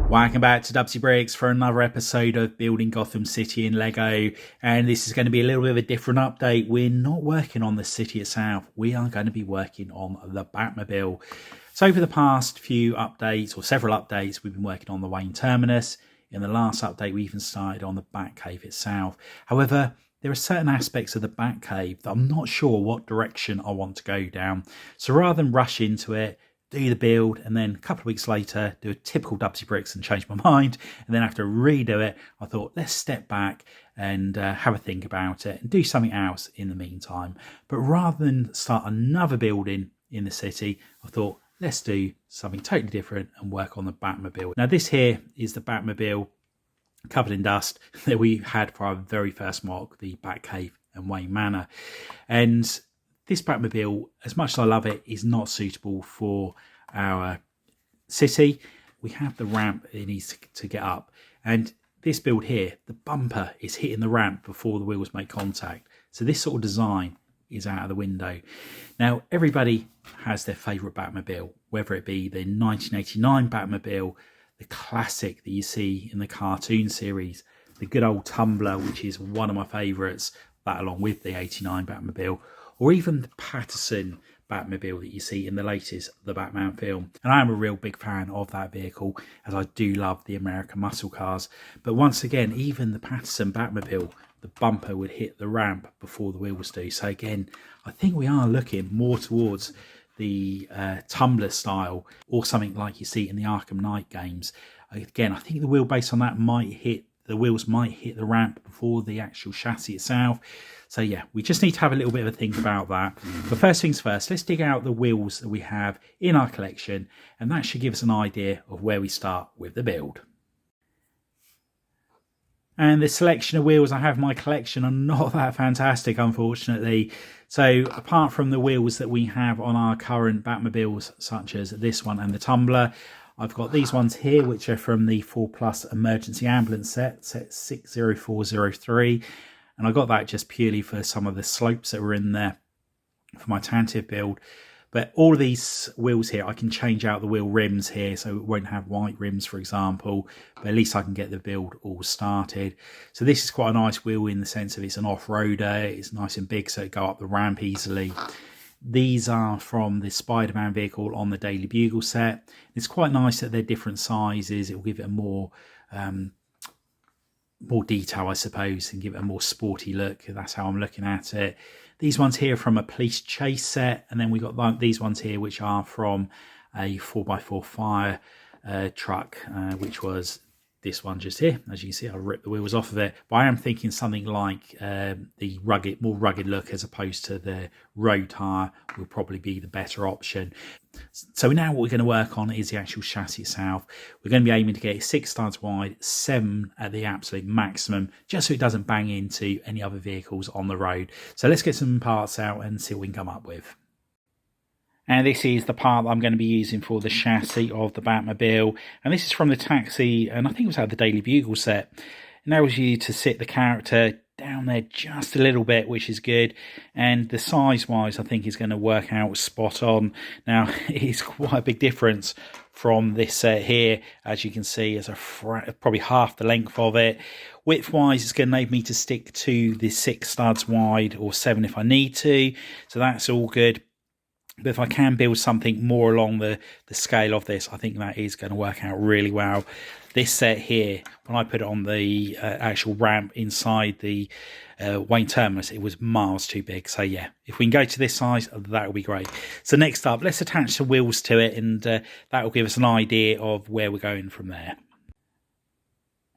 Welcome back to Dubbzi Bricks for another episode of Building Gotham City in Lego, and this is going to be a little bit of a different update. We're not working on the city itself, we are going to be working on the Batmobile. So over the past few updates, or several updates, we've been working on the Wayne Terminus. In the last update we even started on the Batcave itself. However, there are certain aspects of the Batcave that I'm not sure what direction I want to go down. So rather than rush into it, do the build, and then a couple of weeks later do a typical Dubbzi Bricks and change my mind, and then have to redo it, I thought let's step back and have a think about it and do something else in the meantime. But rather than start another building in the city, I thought let's do something totally different and work on the Batmobile. Now this here is the Batmobile covered in dust that we had for our very first mock, the Batcave and Wayne Manor. And this Batmobile, as much as I love it, is not suitable for our city. We have the ramp it needs to get up. And this build here, the bumper is hitting the ramp before the wheels make contact. So this sort of design is out of the window. Now, everybody has their favourite Batmobile, whether it be the 1989 Batmobile, the classic that you see in the cartoon series, the good old Tumbler, which is one of my favourites, that along with the 89 Batmobile, or even the Patterson Batmobile that you see in the latest The Batman film. And I am a real big fan of that vehicle, as I do love the American muscle cars. But once again, even the Patterson Batmobile, the bumper would hit the ramp before the wheels do. So again, I think we are looking more towards the Tumbler style, or something like you see in the Arkham Knight games. Again, I think the wheelbase on that the wheels might hit the ramp before the actual chassis itself. So yeah, we just need to have a little bit of a think about that. But first things first, let's dig out the wheels that we have in our collection, and that should give us an idea of where we start with the build. And the selection of wheels I have in my collection are not that fantastic, unfortunately. So apart from the wheels that we have on our current Batmobiles, such as this one and the Tumbler, I've got these ones here, which are from the 4+ Emergency Ambulance set 60403. And I got that just purely for some of the slopes that were in there for my Tantive build. But all of these wheels here, I can change out the wheel rims here, so it won't have white rims, for example. But at least I can get the build all started. So this is quite a nice wheel in the sense of it's an off-roader. It's nice and big, so it go up the ramp easily. These are from the Spider-Man vehicle on the Daily Bugle set. It's quite nice that they're different sizes. It will give it a more detail, I suppose, and give it a more sporty look. That's how I'm looking at it. These ones here from a Police Chase set, and then we got these ones here which are from a 4x4 fire truck, which was this one just here. As you can see, I ripped the wheels off of it, but I am thinking something like the more rugged look as opposed to the road tire will probably be the better option. So now what we're going to work on is the actual chassis itself. We're going to be aiming to get it 6 studs wide, 7 at the absolute maximum, just so it doesn't bang into any other vehicles on the road. So let's get some parts out and see what we can come up with. And this is the part that I'm going to be using for the chassis of the Batmobile. And this is from the Taxi, and I think it was out of the Daily Bugle set. It enables you to sit the character down there just a little bit, which is good. And the size-wise, I think is going to work out spot on. Now, it's quite a big difference from this set here. As you can see, it's probably half the length of it. Width-wise, it's going to enable me to stick to the 6 studs wide, or 7 if I need to. So that's all good. But if I can build something more along the scale of this, I think that is going to work out really well. This set here, when I put it on the actual ramp inside the Wayne Terminus, it was miles too big. So yeah, if we can go to this size, that will be great. So next up, let's attach the wheels to it, and that will give us an idea of where we're going from there.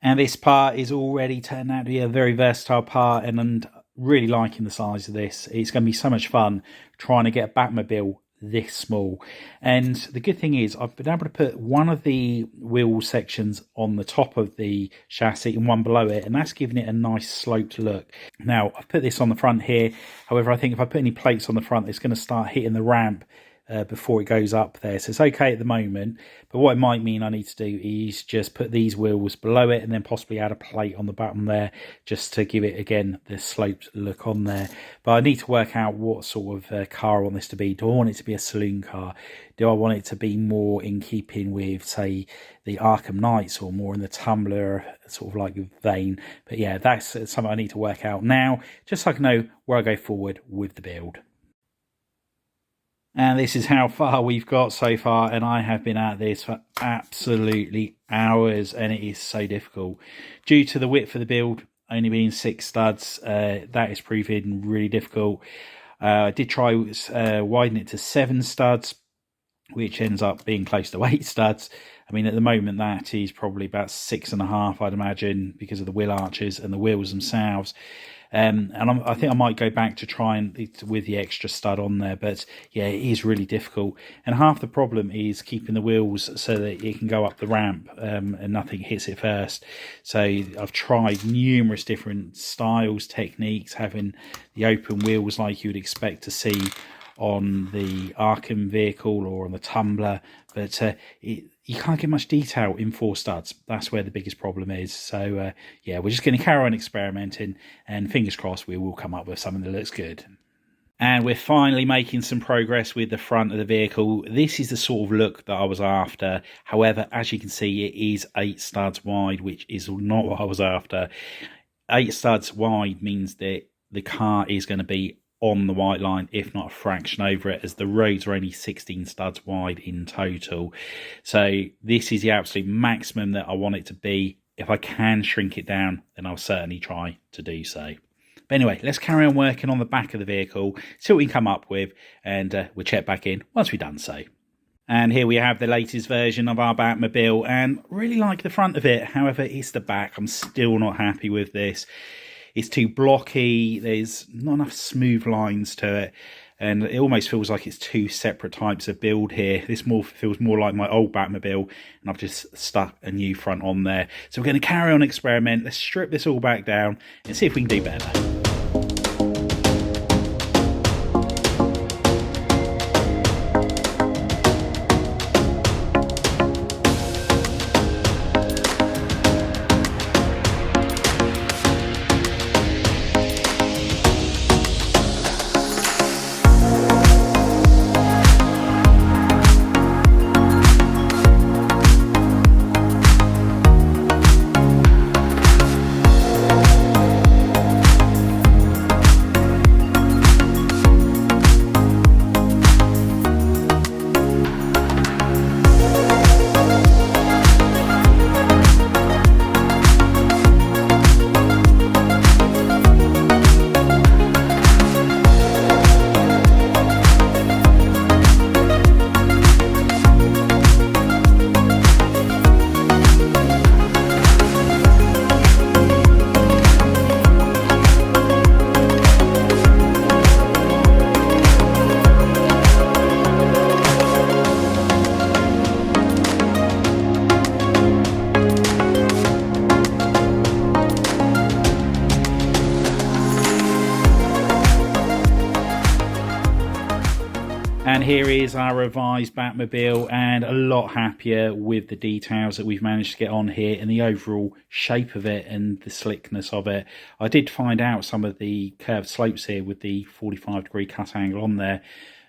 And this part is already turned out to be a very versatile part, and really liking the size of this. It's going to be so much fun trying to get a Batmobile this small. And the good thing is I've been able to put one of the wheel sections on the top of the chassis and one below it, and that's giving it a nice sloped look. Now I've put this on the front here. However, I think if I put any plates on the front, it's going to start hitting the ramp before it goes up there. So it's okay at the moment, but what it might mean I need to do is just put these wheels below it and then possibly add a plate on the bottom there just to give it, again, the sloped look on there. But I need to work out what sort of car I want this to be. Do I want it to be a saloon car? Do I want it to be more in keeping with, say, the Arkham Knights, or more in the Tumbler sort of like vein? But yeah, that's something I need to work out now, just so I can know where I go forward with the build. And this is how far we've got so far, and I have been at this for absolutely hours, and it is so difficult. Due to the width of the build only being 6 studs, that is proving really difficult. I did try widen it to 7 studs, which ends up being close to 8 studs. I mean, at the moment, that is probably about 6.5, I'd imagine, because of the wheel arches and the wheels themselves. And I think I might go back to try and with the extra stud on there, but yeah, it is really difficult. And half the problem is keeping the wheels so that it can go up the ramp and nothing hits it first. So I've tried numerous different styles, techniques, having the open wheels like you would expect to see on the Arkham vehicle or on the Tumbler, but you can't get much detail in 4 studs. That's where the biggest problem is. So yeah, we're just going to carry on experimenting, and fingers crossed we will come up with something that looks good. And we're finally making some progress with the front of the vehicle. This is the sort of look that I was after. However, as you can see, it is 8 studs wide, which is not what I was after. 8 studs wide means that the car is going to be on the white line, if not a fraction over it, as the roads are only 16 studs wide in total. So this is the absolute maximum that I want it to be. If I can shrink it down, then I'll certainly try to do so. But anyway, let's carry on working on the back of the vehicle, see what we can come up with, and we'll check back in once we've done so. And here we have the latest version of our Batmobile, and really like the front of it. However, it's the back I'm still not happy with this. It's too blocky, there's not enough smooth lines to it, and it almost feels like it's 2 separate types of build here. This feels more like my old Batmobile, and I've just stuck a new front on there. So we're going to carry on experiment. Let's strip this all back down and see if we can do better. And here is our revised Batmobile, and a lot happier with the details that we've managed to get on here and the overall shape of it and the slickness of it. I did find out some of the curved slopes here with the 45-degree cut angle on there,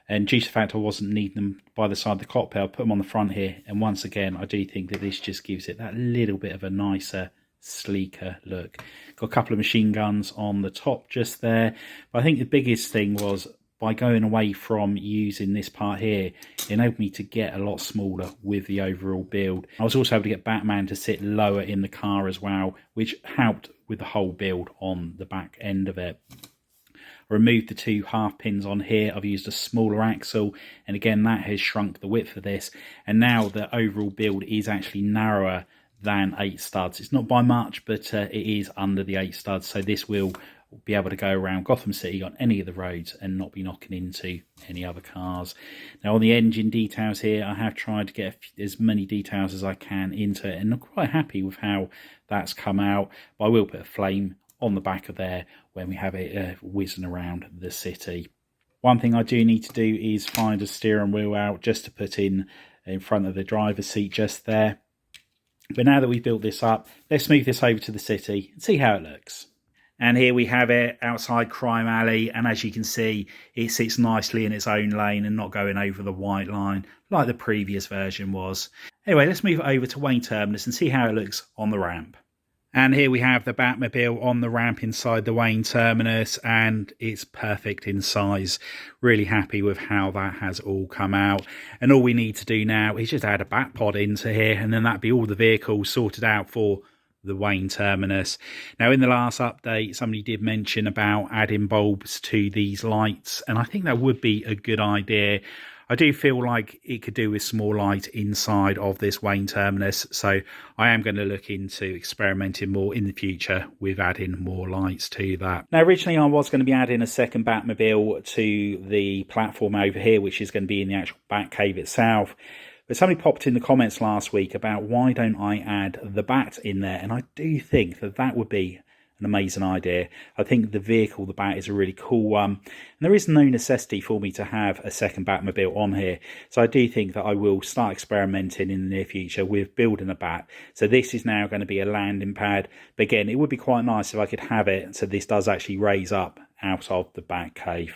and due to the fact I wasn't needing them by the side of the cockpit, I put them on the front here, and once again I do think that this just gives it that little bit of a nicer, sleeker look. Got a couple of machine guns on the top just there, but I think the biggest thing was, by going away from using this part here, it enabled me to get a lot smaller with the overall build. I was also able to get Batman to sit lower in the car as well, which helped with the whole build on the back end of it. I removed the 2 half pins on here. I've used a smaller axle, and again that has shrunk the width of this, and now the overall build is actually narrower than 8 studs. It's not by much, but it is under the 8 studs, so this will be able to go around Gotham City on any of the roads and not be knocking into any other cars. Now on the engine details here, I have tried to get as many details as I can into it, and I'm quite happy with how that's come out. But I will put a flame on the back of there when we have it whizzing around the city. One thing I do need to do is find a steering wheel out just to put in front of the driver's seat just there. But now that we've built this up, let's move this over to the city and see how it looks. And here we have it outside Crime Alley, and as you can see, it sits nicely in its own lane and not going over the white line like the previous version was. Anyway, let's move over to Wayne Terminus and see how it looks on the ramp. And here we have the Batmobile on the ramp inside the Wayne Terminus, and it's perfect in size. Really happy with how that has all come out. And all we need to do now is just add a Batpod into here, and then that'd be all the vehicles sorted out for the Wayne Terminus. Now, in the last update, somebody did mention about adding bulbs to these lights, and I think that would be a good idea. I do feel like it could do with some more light inside of this Wayne Terminus, so I am going to look into experimenting more in the future with adding more lights to that. Now, originally I was going to be adding a second Batmobile to the platform over here, which is going to be in the actual Batcave itself. But somebody popped in the comments last week about why don't I add the Bat in there, and I do think that that would be an amazing idea. I think the vehicle, the Bat, is a really cool one, and there is no necessity for me to have a second Batmobile on here, so I do think that I will start experimenting in the near future with building a Bat. So this is now going to be a landing pad, but again, it would be quite nice if I could have it so this does actually raise up out of the Batcave.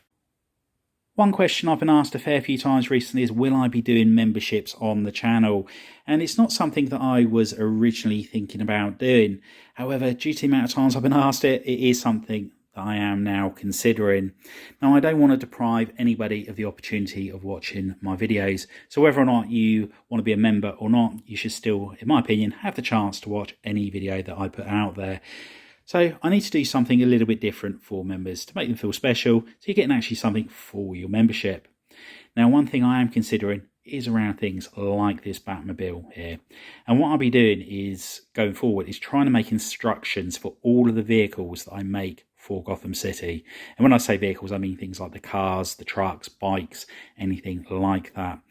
One question I've been asked a fair few times recently is, will I be doing memberships on the channel? And it's not something that I was originally thinking about doing. However, due to the amount of times I've been asked it, it is something that I am now considering. Now, I don't want to deprive anybody of the opportunity of watching my videos. So whether or not you want to be a member or not, you should still, in my opinion, have the chance to watch any video that I put out there. So I need to do something a little bit different for members to make them feel special, so you're getting actually something for your membership. Now, one thing I am considering is around things like this Batmobile here. And what I'll be doing is, going forward, is trying to make instructions for all of the vehicles that I make for Gotham City. And when I say vehicles, I mean things like the cars, the trucks, bikes, anything like that.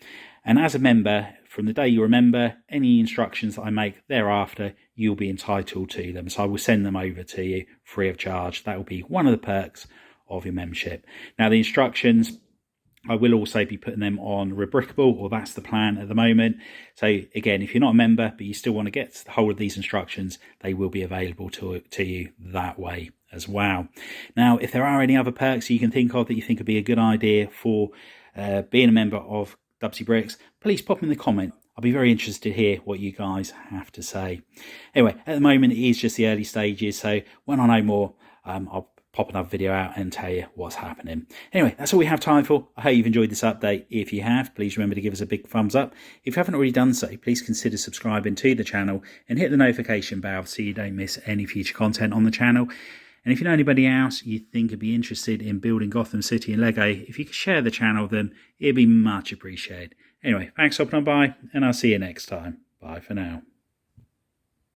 And as a member, from the day you remember, any instructions that I make thereafter, you'll be entitled to them. So I will send them over to you free of charge. That will be one of the perks of your membership. Now, the instructions, I will also be putting them on Rubricable, or that's the plan at the moment. So again, if you're not a member, but you still want to get the whole of these instructions, they will be available to you that way as well. Now, if there are any other perks you can think of that you think would be a good idea for being a member of Dubbzi Bricks, please pop in the comment. I'll be very interested to hear what you guys have to say. Anyway, at the moment it is just the early stages, so when I know more, I'll pop another video out and tell you what's happening. Anyway, that's all we have time for. I hope you've enjoyed this update. If you have, please remember to give us a big thumbs up. If you haven't already done so, please consider subscribing to the channel and hit the notification bell so you don't miss any future content on the channel. And if you know anybody else you think would be interested in building Gotham City in Lego, if you could share the channel, then it'd be much appreciated. Anyway, thanks for stopping on by, and I'll see you next time. Bye for now.